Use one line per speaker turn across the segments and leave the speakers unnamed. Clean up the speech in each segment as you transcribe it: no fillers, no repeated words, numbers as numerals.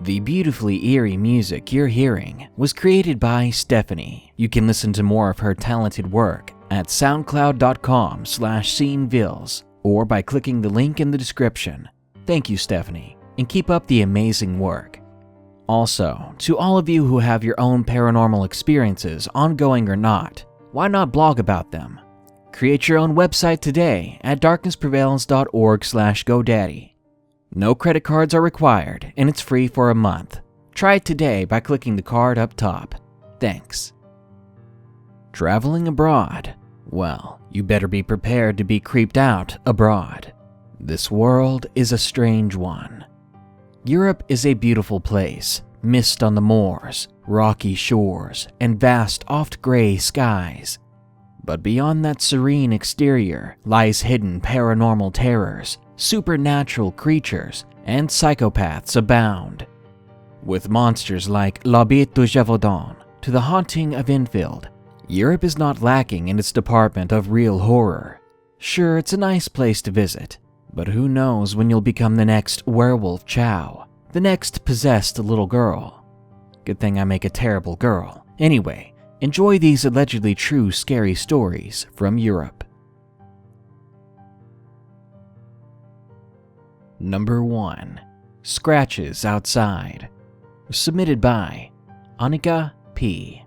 The beautifully eerie music you're hearing was created by Stephanie. You can listen to more of her talented work at soundcloud.com/scenevils or by clicking the link in the description. Thank you, Stephanie, and keep up the amazing work. Also, to all of you who have your own paranormal experiences, ongoing or not, why not blog about them? Create your own website today at darknessprevails.org/godaddy. No credit cards are required, and it's free for a month. Try it today by clicking the card up top. Thanks. Traveling abroad? Well, you better be prepared to be creeped out abroad. This world is a strange one. Europe is a beautiful place, mist on the moors, rocky shores, and vast oft-gray skies. But beyond that serene exterior lies hidden paranormal terrors. Supernatural creatures and psychopaths abound. With monsters like La Bête de Gévaudan to the haunting of Enfield, Europe is not lacking in its department of real horror. Sure, it's a nice place to visit, but who knows when you'll become the next werewolf chow, the next possessed little girl. Good thing I make a terrible girl. Anyway, enjoy these allegedly true scary stories from Europe. Number 1. Scratches Outside. Submitted by Annika P.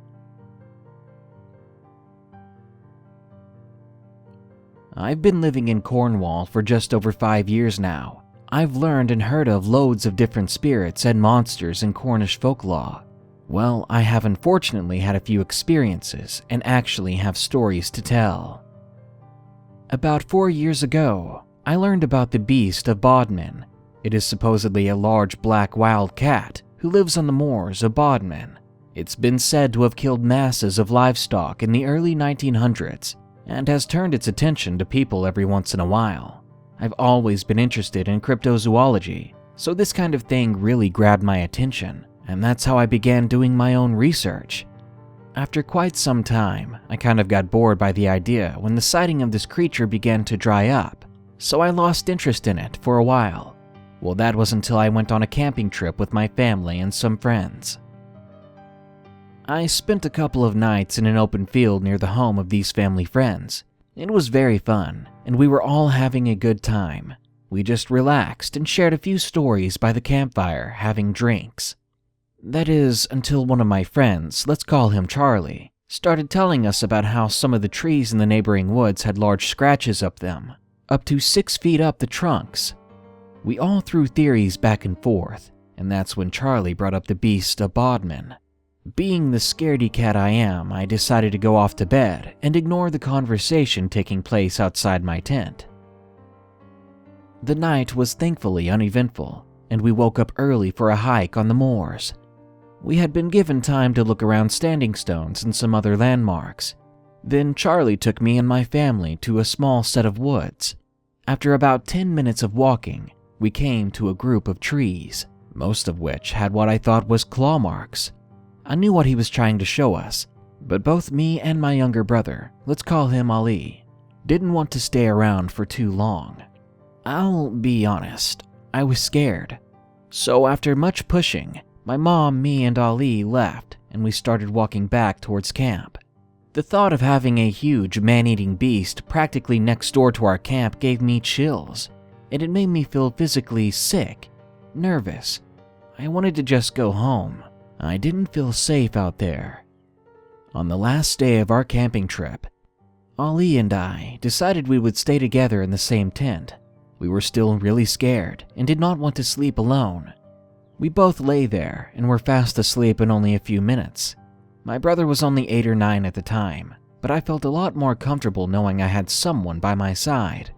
I've been living in Cornwall for just over 5 years now. I've learned and heard of loads of different spirits and monsters in Cornish folklore. Well, I have unfortunately had a few experiences and actually have stories to tell. About 4 years ago, I learned about the beast of bodmin. It is supposedly a large black wild cat who lives on the moors of Bodmin. It's been said to have killed masses of livestock in the early 1900s and has turned its attention to people every once in a while. I've always been interested in cryptozoology, so this kind of thing really grabbed my attention, and that's how I began doing my own research. After quite some time, I kind of got bored by the idea when the sighting of this creature began to dry up. So I lost interest in it for a while. Well, that was until I went on a camping trip with my family and some friends. I spent a couple of nights in an open field near the home of these family friends. It was very fun, and we were all having a good time. We just relaxed and shared a few stories by the campfire, having drinks. That is, until one of my friends, let's call him Charlie, started telling us about how some of the trees in the neighboring woods had large scratches up them, up to 6 feet up the trunks. We all threw theories back and forth, and that's when Charlie brought up the beast of bodmin. Being the scaredy cat I am, I decided to go off to bed and ignore the conversation taking place outside my tent. The night was thankfully uneventful, and we woke up early for a hike on the moors. We had been given time to look around standing stones and some other landmarks. Then Charlie took me and my family to a small set of woods. After about 10 minutes of walking, we came to a group of trees, most of which had what I thought was claw marks. I knew what he was trying to show us, but both me and my younger brother, let's call him Ali, didn't want to stay around for too long. I'll be honest, I was scared. So after much pushing, my mom, me, and Ali left, and we started walking back towards camp. The thought of having a huge man-eating beast practically next door to our camp gave me chills, and it made me feel physically sick, nervous. I wanted to just go home. I didn't feel safe out there. On the last day of our camping trip, Ali and I decided we would stay together in the same tent. We were still really scared and did not want to sleep alone. We both lay there and were fast asleep in only a few minutes. My brother was only 8 or 9 at the time, but I felt a lot more comfortable knowing I had someone by my side.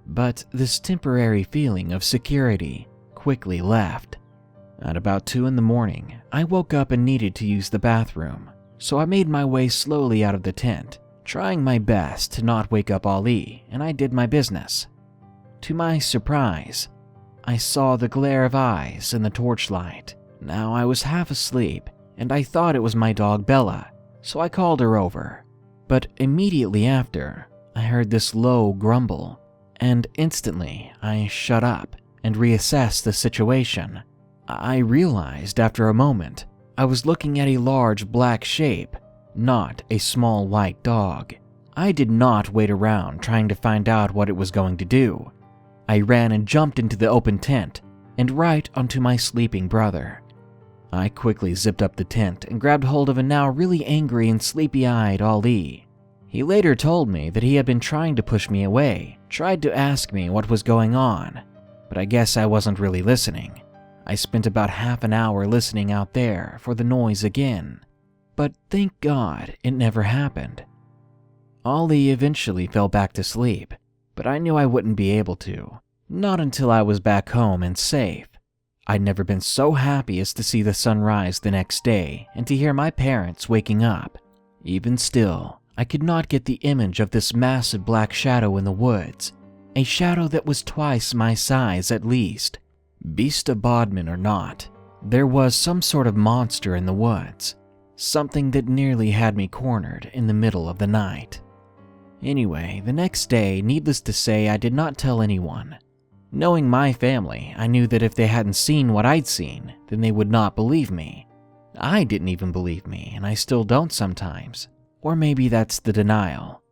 But this temporary feeling of security quickly left. At about 2 in the morning, I woke up and needed to use the bathroom, so I made my way slowly out of the tent, trying my best to not wake up Ali, and I did my business. To my surprise, I saw the glare of eyes in the torchlight. Now I was half asleep, and I thought it was my dog Bella, so I called her over. But immediately after, I heard this low grumble, and instantly I shut up and reassessed the situation. I realized after a moment I was looking at a large black shape, not a small white dog. I did not wait around trying to find out what it was going to do. I ran and jumped into the open tent and right onto my sleeping brother. I quickly zipped up the tent and grabbed hold of a now really angry and sleepy-eyed Ali. He later told me that he had been trying to push me away, tried to ask me what was going on, but I guess I wasn't really listening. I spent about half an hour listening out there for the noise again, but thank God it never happened. Ali eventually fell back to sleep, but I knew I wouldn't be able to, not until I was back home and safe. I'd never been so happy as to see the sun rise the next day and to hear my parents waking up. Even still, I could not get the image of this massive black shadow in the woods, a shadow that was twice my size at least. Beast of bodmin or not, there was some sort of monster in the woods, something that nearly had me cornered in the middle of the night. Anyway, the next day, needless to say, I did not tell anyone. Knowing my family, I knew that if they hadn't seen what I'd seen, then they would not believe me. I didn't even believe me, and I still don't sometimes. Or maybe that's the denial.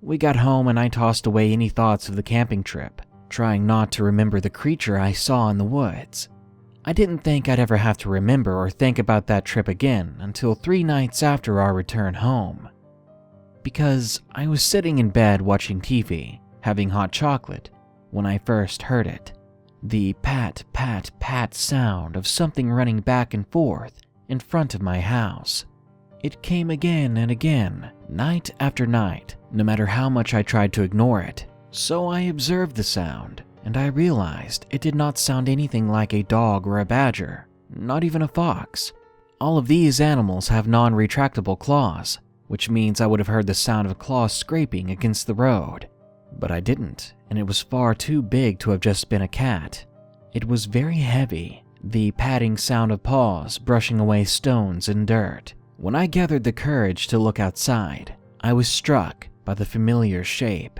We got home and I tossed away any thoughts of the camping trip, trying not to remember the creature I saw in the woods. I didn't think I'd ever have to remember or think about that trip again until 3 nights after our return home. Because I was sitting in bed watching TV, having hot chocolate, when I first heard it. The pat, pat, pat sound of something running back and forth in front of my house. It came again and again, night after night, no matter how much I tried to ignore it. So I observed the sound, and I realized it did not sound anything like a dog or a badger, not even a fox. All of these animals have non-retractable claws, which means I would have heard the sound of claws scraping against the road. But I didn't, and it was far too big to have just been a cat. It was very heavy, the padding sound of paws brushing away stones and dirt. When I gathered the courage to look outside, I was struck by the familiar shape.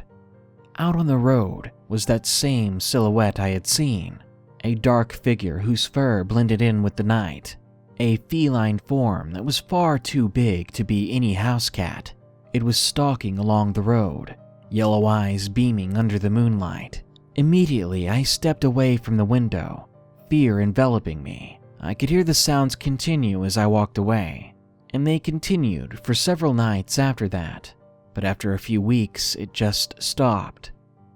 Out on the road was that same silhouette I had seen, a dark figure whose fur blended in with the night, a feline form that was far too big to be any house cat. It was stalking along the road, yellow eyes beaming under the moonlight. Immediately, I stepped away from the window, fear enveloping me. I could hear the sounds continue as I walked away, and they continued for several nights after that, but after a few weeks, it just stopped.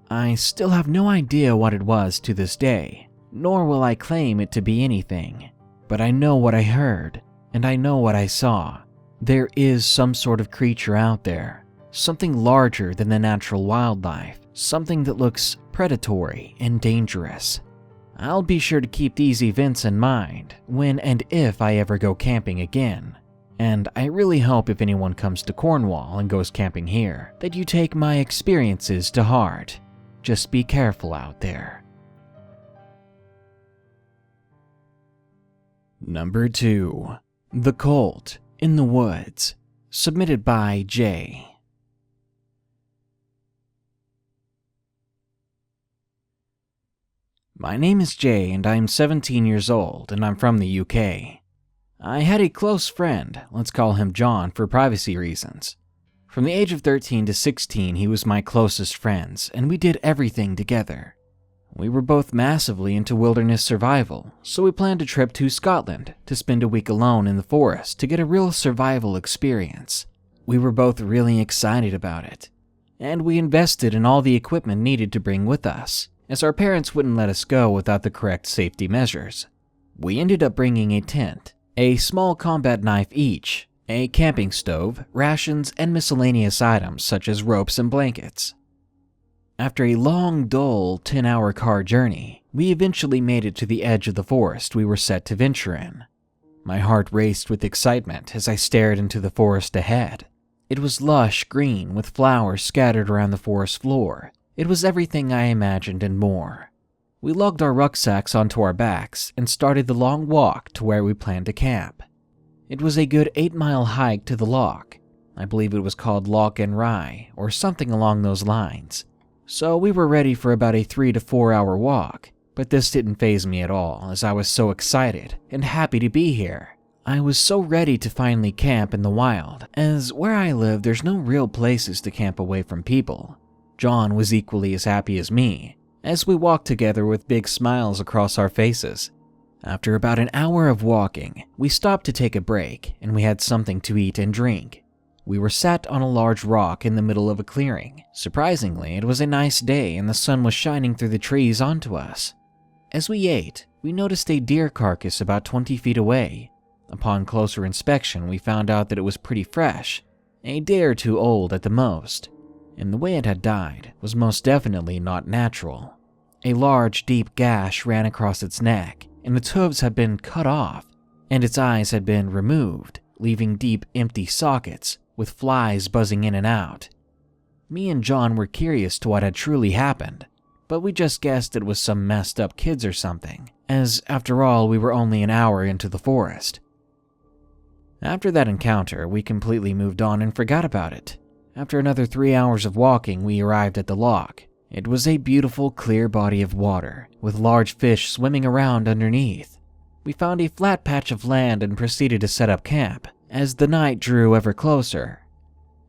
I still have no idea what it was to this day, nor will I claim it to be anything, but I know what I heard, and I know what I saw. There is some sort of creature out there, something larger than the natural wildlife, something that looks predatory and dangerous. I'll be sure to keep these events in mind when and if I ever go camping again. And I really hope if anyone comes to Cornwall and goes camping here, that you take my experiences to heart. Just be careful out there. Number 2. The Cult in the Woods. Submitted by Jay. My name is Jay and I am 17 years old and I'm from the UK. I had a close friend, let's call him John for privacy reasons. From the age of 13 to 16 he was my closest friends and we did everything together. We were both massively into wilderness survival, so we planned a trip to Scotland to spend a week alone in the forest to get a real survival experience. We were both really excited about it, and we invested in all the equipment needed to bring with us, as our parents wouldn't let us go without the correct safety measures. We ended up bringing a tent, a small combat knife each, a camping stove, rations, and miscellaneous items such as ropes and blankets. After a long, dull 10-hour car journey, we eventually made it to the edge of the forest we were set to venture in. My heart raced with excitement as I stared into the forest ahead. It was lush green with flowers scattered around the forest floor. It was everything I imagined and more. We lugged our rucksacks onto our backs and started the long walk to where we planned to camp. It was a good 8-mile hike to the loch. I believe it was called Loch and Rye or something along those lines. So we were ready for about a 3 to 4 hour walk, But this didn't faze me at all, as I was so excited and happy to be here. I was so ready to finally camp in the wild, as where I live there's no real places to camp away from people. John was equally as happy as me, as we walked together with big smiles across our faces. After about an hour of walking, we stopped to take a break, and we had something to eat and drink. We were sat on a large rock in the middle of a clearing. Surprisingly, it was a nice day and the sun was shining through the trees onto us. As we ate, we noticed a deer carcass about 20 feet away. Upon closer inspection, we found out that it was pretty fresh, a day or two old at the most, and the way it had died was most definitely not natural. A large, deep gash ran across its neck, and its hooves had been cut off, and its eyes had been removed, leaving deep, empty sockets with flies buzzing in and out. Me and John were curious to what had truly happened, but we just guessed it was some messed up kids or something, as after all we were only an hour into the forest. After that encounter, we completely moved on and forgot about it. After another 3 hours of walking, we arrived at the loch. It was a beautiful, clear body of water, with large fish swimming around underneath. We found a flat patch of land and proceeded to set up camp, as the night drew ever closer.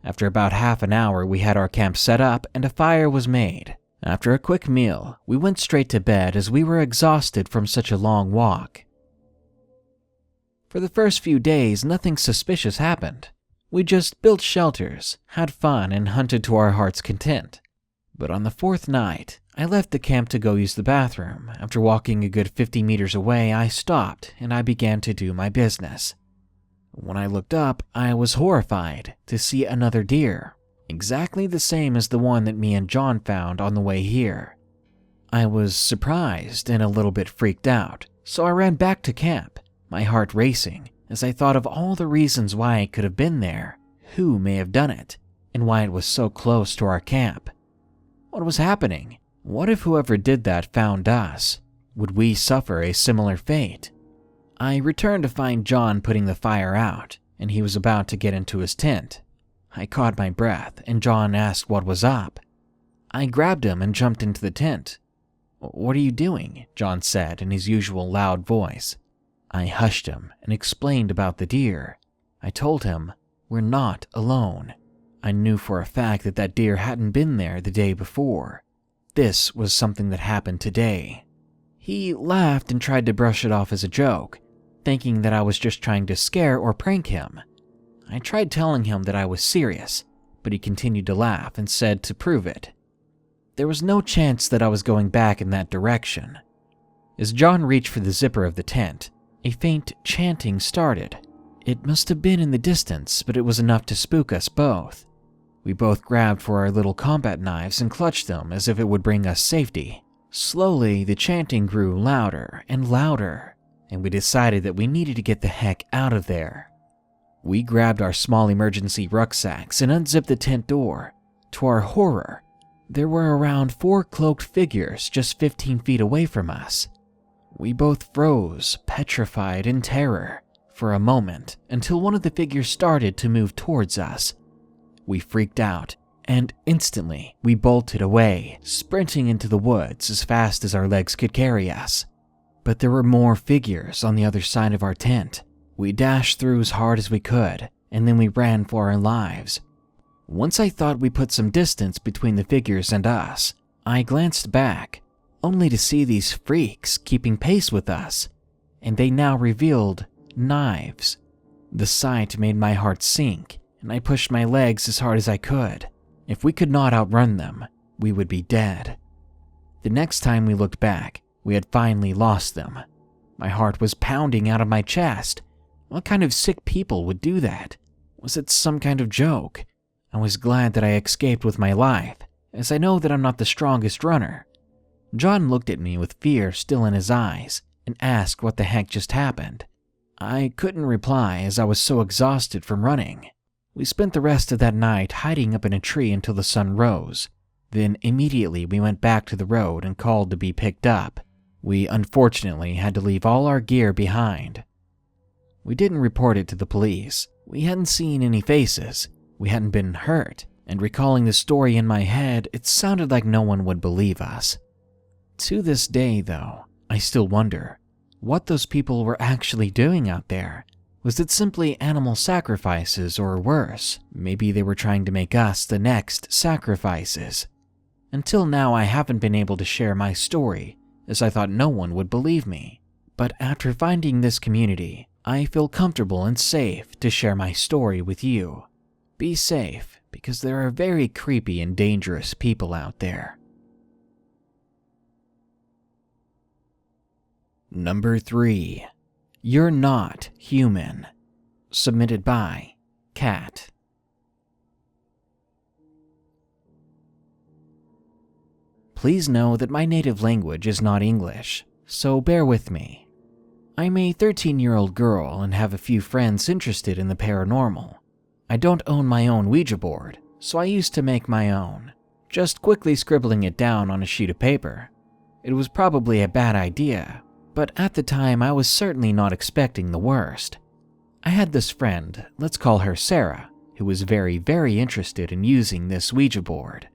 After about half an hour, we had our camp set up and a fire was made. After a quick meal, we went straight to bed as we were exhausted from such a long walk. For the first few days, nothing suspicious happened. We just built shelters, had fun, and hunted to our heart's content. But on the 4th night, I left the camp to go use the bathroom. After walking a good 50 meters away, I stopped and I began to do my business. When I looked up, I was horrified to see another deer, exactly the same as the one that me and John found on the way here. I was surprised and a little bit freaked out, so I ran back to camp, my heart racing as I thought of all the reasons why it could have been there, who may have done it, and why it was so close to our camp. What was happening? What if whoever did that found us? Would we suffer a similar fate? I returned to find John putting the fire out, and he was about to get into his tent. I caught my breath, and John asked what was up. I grabbed him and jumped into the tent. "What are you doing?" John said in his usual loud voice. I hushed him and explained about the deer. I told him, "We're not alone." I knew for a fact that that deer hadn't been there the day before. This was something that happened today. He laughed and tried to brush it off as a joke, thinking that I was just trying to scare or prank him. I tried telling him that I was serious, but he continued to laugh and said to prove it. There was no chance that I was going back in that direction. As John reached for the zipper of the tent, a faint chanting started. It must have been in the distance, but it was enough to spook us both. We both grabbed for our little combat knives and clutched them as if it would bring us safety. Slowly, the chanting grew louder and louder, and we decided that we needed to get the heck out of there. We grabbed our small emergency rucksacks and unzipped the tent door. To our horror, there were around 4 cloaked figures just 15 feet away from us. We both froze, petrified in terror, for a moment until one of the figures started to move towards us. We freaked out, and instantly we bolted away, sprinting into the woods as fast as our legs could carry us. But there were more figures on the other side of our tent. We dashed through as hard as we could, and then we ran for our lives. Once I thought we put some distance between the figures and us, I glanced back, only to see these freaks keeping pace with us, and they now revealed knives. The sight made my heart sink, and I pushed my legs as hard as I could. If we could not outrun them, we would be dead. The next time we looked back, we had finally lost them. My heart was pounding out of my chest. What kind of sick people would do that? Was it some kind of joke? I was glad that I escaped with my life, as I know that I'm not the strongest runner. John looked at me with fear still in his eyes and asked what the heck just happened. I couldn't reply as I was so exhausted from running. We spent the rest of that night hiding up in a tree until the sun rose. Then immediately we went back to the road and called to be picked up. We unfortunately had to leave all our gear behind. We didn't report it to the police. We hadn't seen any faces. We hadn't been hurt. And recalling the story in my head, it sounded like no one would believe us. To this day, though, I still wonder what those people were actually doing out there. Was it simply animal sacrifices, or worse, maybe they were trying to make us the next sacrifices? Until now, I haven't been able to share my story, as I thought no one would believe me. But after finding this community, I feel comfortable and safe to share my story with you. Be safe, because there are very creepy and dangerous people out there. Number 3. You're Not Human. Submitted by Kat. Please know that my native language is not English, so bear with me. I'm a 13-year-old girl and have a few friends interested in the paranormal. I don't own my own Ouija board, so I used to make my own, just quickly scribbling it down on a sheet of paper. It was probably a bad idea, but at the time I was certainly not expecting the worst. I had this friend, let's call her Sarah, who was very, very interested in using this Ouija board.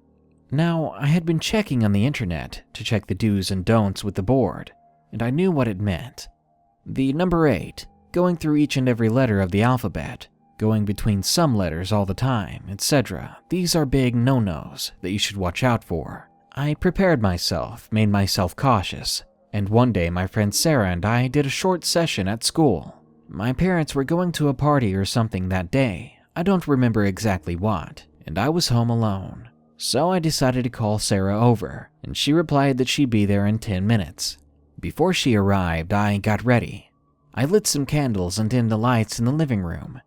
Now, I had been checking on the internet to check the do's and don'ts with the board, and I knew what it meant. The number 8, going through each and every letter of the alphabet, going between some letters all the time, etc. These are big no-nos that you should watch out for. I prepared myself, made myself cautious, and one day my friend Sarah and I did a short session at school. My parents were going to a party or something that day, I don't remember exactly what, and I was home alone. So I decided to call Sarah over, and she replied that she'd be there in 10 minutes. Before she arrived, I got ready. I lit some candles and dimmed the lights in the living room.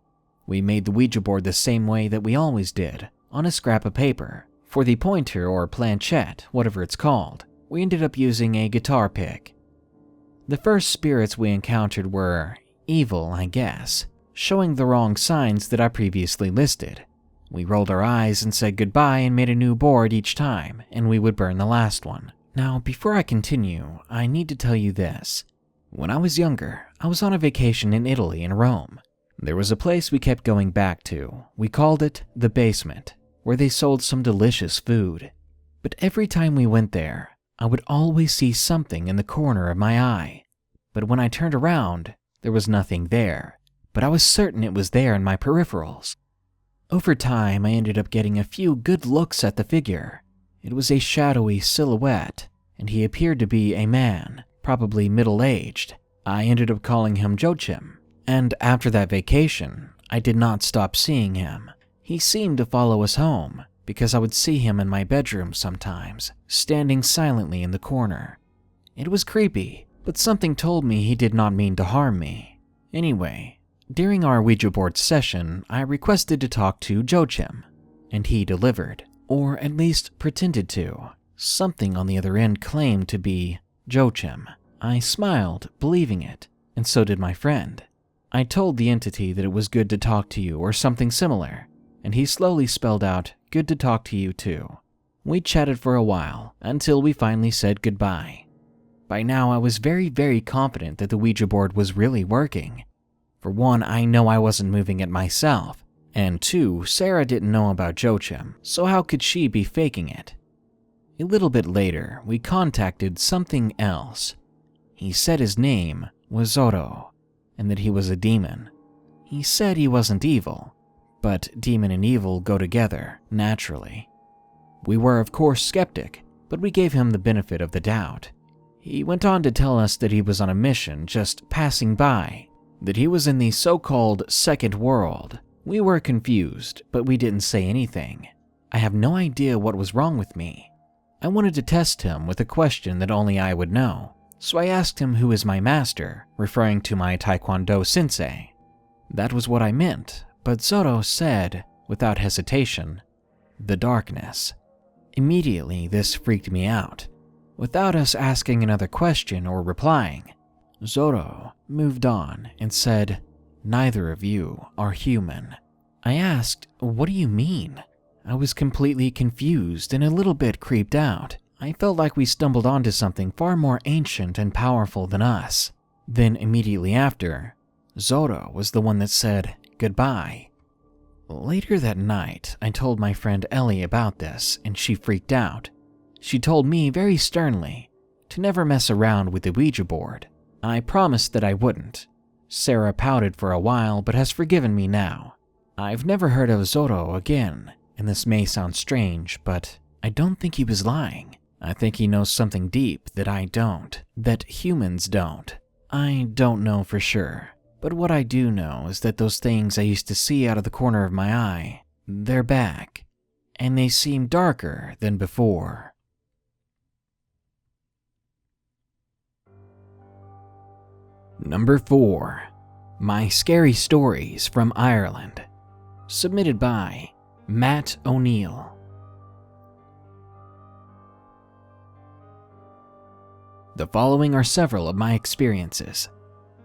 We made the Ouija board the same way that we always did, on a scrap of paper. For the pointer or planchette, whatever it's called, we ended up using a guitar pick. The first spirits we encountered were evil, I guess, showing the wrong signs that I previously listed. We rolled our eyes and said goodbye and made a new board each time, and we would burn the last one. Now, before I continue, I need to tell you this. When I was younger, I was on a vacation in Italy in Rome. There was a place we kept going back to. We called it the basement, where they sold some delicious food. But every time we went there, I would always see something in the corner of my eye. But when I turned around, there was nothing there, but I was certain it was there in my peripherals. Over time, I ended up getting a few good looks at the figure. It was a shadowy silhouette, and he appeared to be a man, probably middle-aged. I ended up calling him Joachim, and after that vacation, I did not stop seeing him. He seemed to follow us home, because I would see him in my bedroom sometimes, standing silently in the corner. It was creepy, but something told me he did not mean to harm me. Anyway, during our Ouija board session, I requested to talk to Joachim, and he delivered, or at least pretended to. Something on the other end claimed to be Joachim. I smiled, believing it, and so did my friend. I told the entity that it was good to talk to you or something similar, and he slowly spelled out, good to talk to you too. We chatted for a while, until we finally said goodbye. By now I was very, very confident that the Ouija board was really working. For one, I know I wasn't moving it myself, and two, Sarah didn't know about Joachim, so how could she be faking it? A little bit later, we contacted something else. He said his name was Zorro, and that he was a demon. He said he wasn't evil, but demon and evil go together, naturally. We were of course skeptic, but we gave him the benefit of the doubt. He went on to tell us that he was on a mission just passing by, that he was in the so-called second world. We were confused, but we didn't say anything. I have no idea what was wrong with me. I wanted to test him with a question that only I would know, so I asked him who is my master, referring to my Taekwondo sensei. That was what I meant, but Zorro said, without hesitation, the darkness. Immediately, this freaked me out. Without us asking another question or replying, Zorro moved on and said, neither of you are human. I asked, what do you mean? I was completely confused and a little bit creeped out. I felt like we stumbled onto something far more ancient and powerful than us. Then immediately after, Zorro was the one that said goodbye. Later that night, I told my friend Ellie about this and she freaked out. She told me very sternly to never mess around with the Ouija board. I promised that I wouldn't. Sarah pouted for a while but has forgiven me now. I've never heard of Zorro again, and this may sound strange, but I don't think he was lying. I think he knows something deep that I don't, that humans don't. I don't know for sure, but what I do know is that those things I used to see out of the corner of my eye, they're back, and they seem darker than before. Number 4. My Scary Stories from Ireland. Submitted by Matt O'Neill. The following are several of my experiences.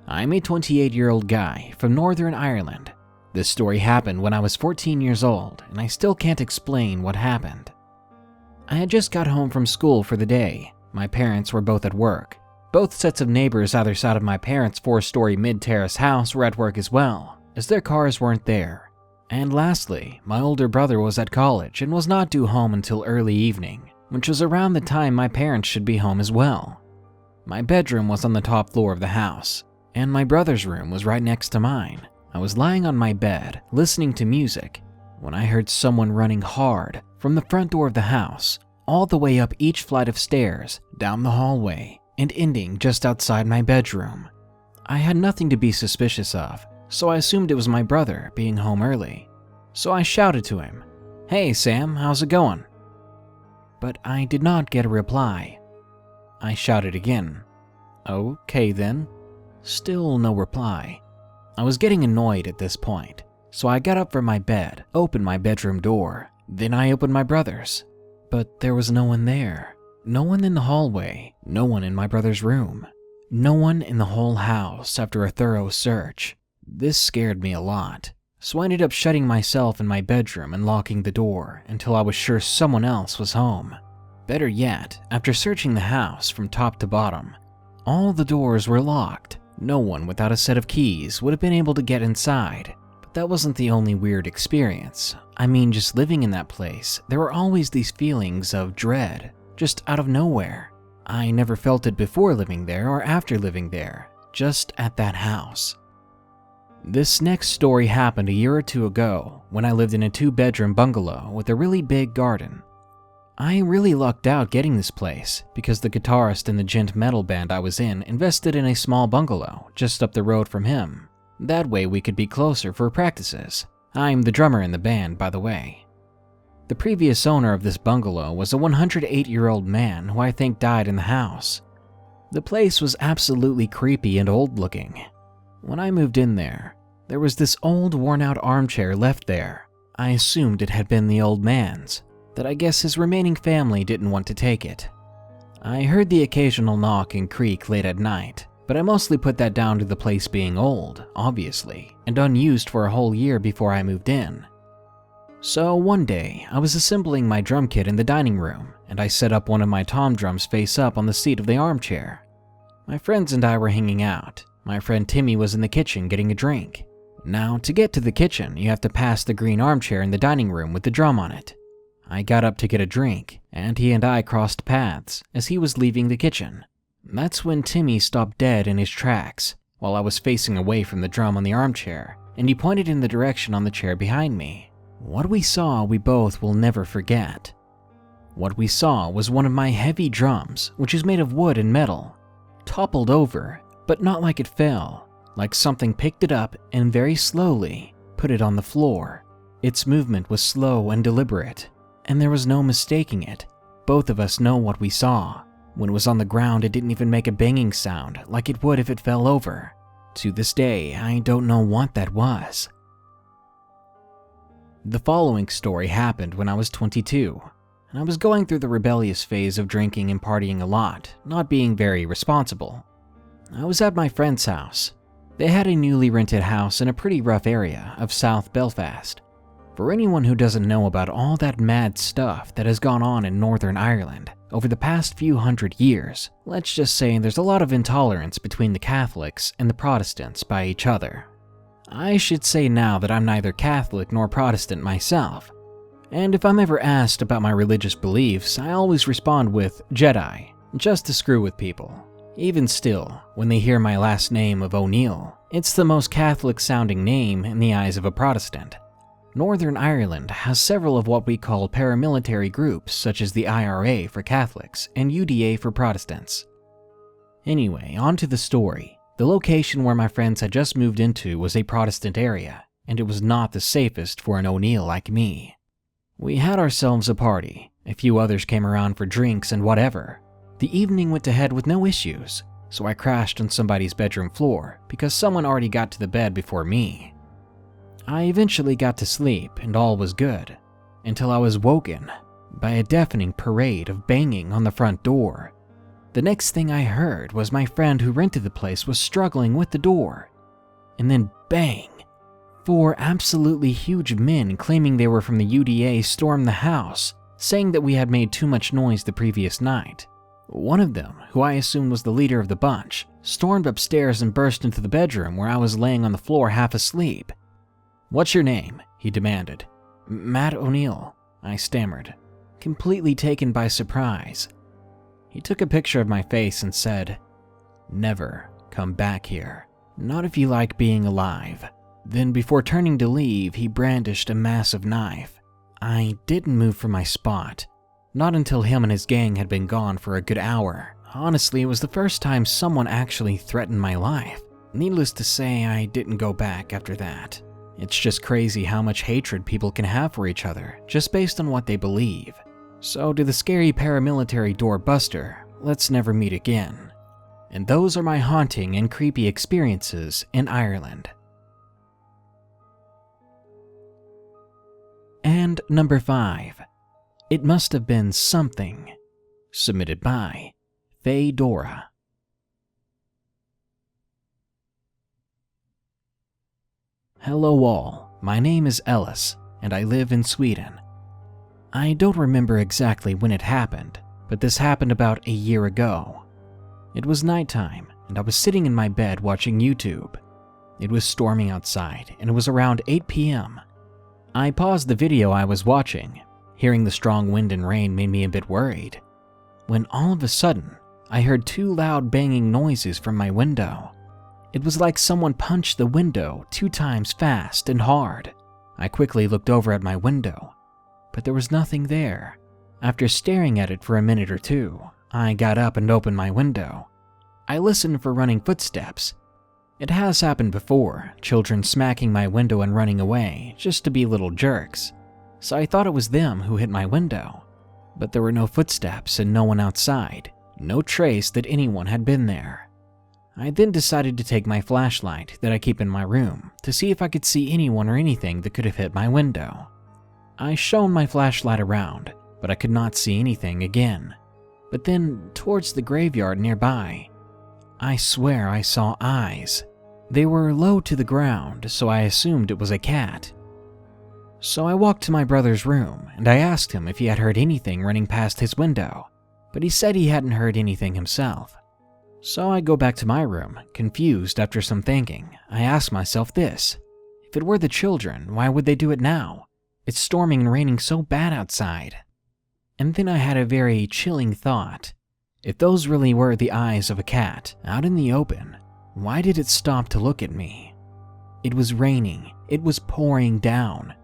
I'm a 28-year-old guy from Northern Ireland. This story happened when I was 14 years old, and I still can't explain what happened. I had just got home from school for the day. My parents were both at work. Both sets of neighbors either side of my parents' 4-story mid-terrace house were at work as well, as their cars weren't there. And lastly, my older brother was at college and was not due home until early evening, which was around the time my parents should be home as well. My bedroom was on the top floor of the house, and my brother's room was right next to mine. I was lying on my bed, listening to music, when I heard someone running hard from the front door of the house, all the way up each flight of stairs, down the hallway, and ending just outside my bedroom. I had nothing to be suspicious of, so I assumed it was my brother being home early. So I shouted to him, "Hey Sam, how's it going?" But I did not get a reply. I shouted again, "Okay then." Still no reply. I was getting annoyed at this point, so I got up from my bed, opened my bedroom door, then I opened my brother's. But there was no one there. No one in the hallway, no one in my brother's room, no one in the whole house after a thorough search. This scared me a lot, so I ended up shutting myself in my bedroom and locking the door until I was sure someone else was home. Better yet, after searching the house from top to bottom, all the doors were locked. No one without a set of keys would have been able to get inside. But that wasn't the only weird experience. I mean, just living in that place, there were always these feelings of dread, just out of nowhere. I never felt it before living there or after living there, just at that house. This next story happened a year or two ago when I lived in a 2-bedroom bungalow with a really big garden. I really lucked out getting this place because the guitarist in the gent metal band I was in invested in a small bungalow just up the road from him. That way we could be closer for practices. I'm the drummer in the band, by the way. The previous owner of this bungalow was a 108-year-old man who I think died in the house. The place was absolutely creepy and old-looking. When I moved in there was this old worn-out armchair left there. I assumed it had been the old man's, that I guess his remaining family didn't want to take it. I heard the occasional knock and creak late at night, but I mostly put that down to the place being old, obviously, and unused for a whole year before I moved in. So one day, I was assembling my drum kit in the dining room, and I set up one of my tom drums face up on the seat of the armchair. My friends and I were hanging out. My friend Timmy was in the kitchen getting a drink. Now, to get to the kitchen, you have to pass the green armchair in the dining room with the drum on it. I got up to get a drink, and he and I crossed paths as he was leaving the kitchen. That's when Timmy stopped dead in his tracks, while I was facing away from the drum on the armchair, and he pointed in the direction on the chair behind me. What we saw, we both will never forget. What we saw was one of my heavy drums, which is made of wood and metal, toppled over, but not like it fell, like something picked it up and very slowly put it on the floor. Its movement was slow and deliberate, and there was no mistaking it. Both of us know what we saw. When it was on the ground, it didn't even make a banging sound like it would if it fell over. To this day, I don't know what that was. The following story happened when I was 22, and I was going through the rebellious phase of drinking and partying a lot, not being very responsible. I was at my friend's house. They had a newly rented house in a pretty rough area of South Belfast. For anyone who doesn't know about all that mad stuff that has gone on in Northern Ireland over the past few hundred years, let's just say there's a lot of intolerance between the Catholics and the Protestants by each other. I should say now that I'm neither Catholic nor Protestant myself, and if I'm ever asked about my religious beliefs, I always respond with Jedi, just to screw with people. Even still, when they hear my last name of O'Neill, it's the most Catholic-sounding name in the eyes of a Protestant. Northern Ireland has several of what we call paramilitary groups, such as the IRA for Catholics and UDA for Protestants. Anyway, on to the story. The location where my friends had just moved into was a Protestant area, and it was not the safest for an O'Neill like me. We had ourselves a party. A few others came around for drinks and whatever. The evening went ahead with no issues, so I crashed on somebody's bedroom floor because someone already got to the bed before me. I eventually got to sleep and all was good, until I was woken by a deafening parade of banging on the front door. The next thing I heard was my friend who rented the place was struggling with the door. And then bang! 4 absolutely huge men claiming they were from the UDA stormed the house, saying that we had made too much noise the previous night. One of them, who I assumed was the leader of the bunch, stormed upstairs and burst into the bedroom where I was laying on the floor half asleep. "What's your name?" he demanded. "Matt O'Neill," I stammered, completely taken by surprise. He took a picture of my face and said, "Never come back here, not if you like being alive." Then before turning to leave, he brandished a massive knife. I didn't move from my spot, not until him and his gang had been gone for a good hour. Honestly, it was the first time someone actually threatened my life. Needless to say, I didn't go back after that. It's just crazy how much hatred people can have for each other, just based on what they believe. So to the scary paramilitary doorbuster, let's never meet again. And those are my haunting and creepy experiences in Ireland. And number 5, It Must Have Been Something, submitted by Dora. Hello all, my name is Ellis, and I live in Sweden. I don't remember exactly when it happened, but this happened about a year ago. It was nighttime, and I was sitting in my bed watching YouTube. It was storming outside, and it was around 8 p.m. I paused the video I was watching. Hearing the strong wind and rain made me a bit worried, when all of a sudden, I heard 2 loud banging noises from my window. It was like someone punched the window 2 times fast and hard. I quickly looked over at my window, but there was nothing there. After staring at it for a minute or 2, I got up and opened my window. I listened for running footsteps. It has happened before, children smacking my window and running away, just to be little jerks. So I thought it was them who hit my window. But there were no footsteps and no one outside, no trace that anyone had been there. I then decided to take my flashlight that I keep in my room to see if I could see anyone or anything that could have hit my window. I shone my flashlight around, but I could not see anything again. But then, towards the graveyard nearby, I swear I saw eyes. They were low to the ground, so I assumed it was a cat. So I walked to my brother's room, and I asked him if he had heard anything running past his window, but he said he hadn't heard anything himself. So I go back to my room, confused after some thinking. I ask myself this: if it were the children, why would they do it now? It's storming and raining so bad outside. And then I had a very chilling thought. If those really were the eyes of a cat out in the open, why did it stop to look at me? It was raining. It was pouring down.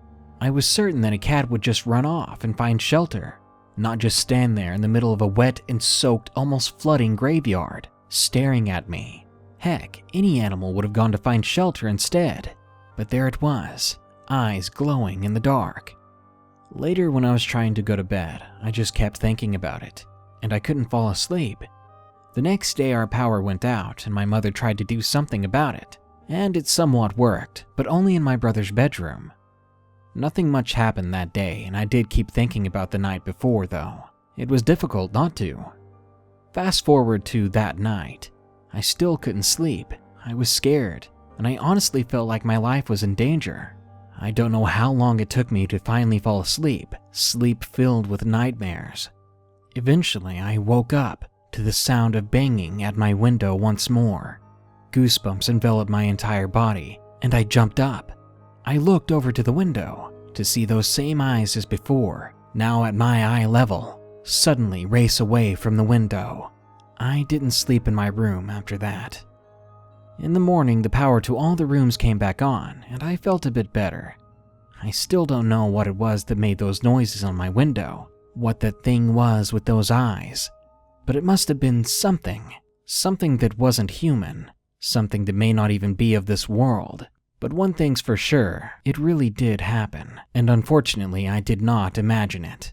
I was certain that a cat would just run off and find shelter, not just stand there in the middle of a wet and soaked, almost flooding graveyard, staring at me. Heck, any animal would have gone to find shelter instead. But there it was, eyes glowing in the dark. Later, when I was trying to go to bed, I just kept thinking about it, and I couldn't fall asleep. The next day our power went out and my mother tried to do something about it, and it somewhat worked, but only in my brother's bedroom. Nothing much happened that day, and I did keep thinking about the night before though. It was difficult not to. Fast forward to that night, I still couldn't sleep. I was scared, and I honestly felt like my life was in danger. I don't know how long it took me to finally fall asleep, sleep filled with nightmares. Eventually, I woke up to the sound of banging at my window once more. Goosebumps enveloped my entire body, and I jumped up. I looked over to the window to see those same eyes as before, now at my eye level, suddenly race away from the window. I didn't sleep in my room after that. In the morning, the power to all the rooms came back on, and I felt a bit better. I still don't know what it was that made those noises on my window, what that thing was with those eyes, but it must have been something that wasn't human, something that may not even be of this world. But one thing's for sure, it really did happen, and unfortunately I did not imagine it.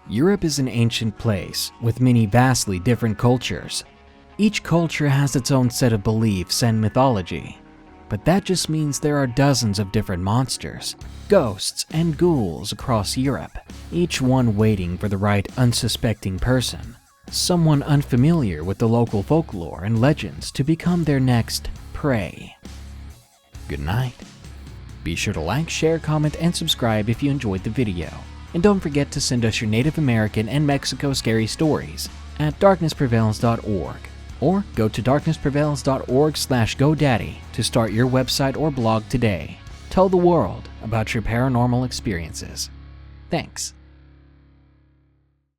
Europe is an ancient place with many vastly different cultures. Each culture has its own set of beliefs and mythology, but that just means there are dozens of different monsters, ghosts, and ghouls across Europe, each one waiting for the right unsuspecting person, someone unfamiliar with the local folklore and legends to become their next prey. Good night. Be sure to like, share, comment, and subscribe if you enjoyed the video. And don't forget to send us your Native American and Mexico scary stories at darknessprevails.org, or go to darknessprevails.org/godaddy to start your website or blog today. Tell the world about your paranormal experiences. Thanks.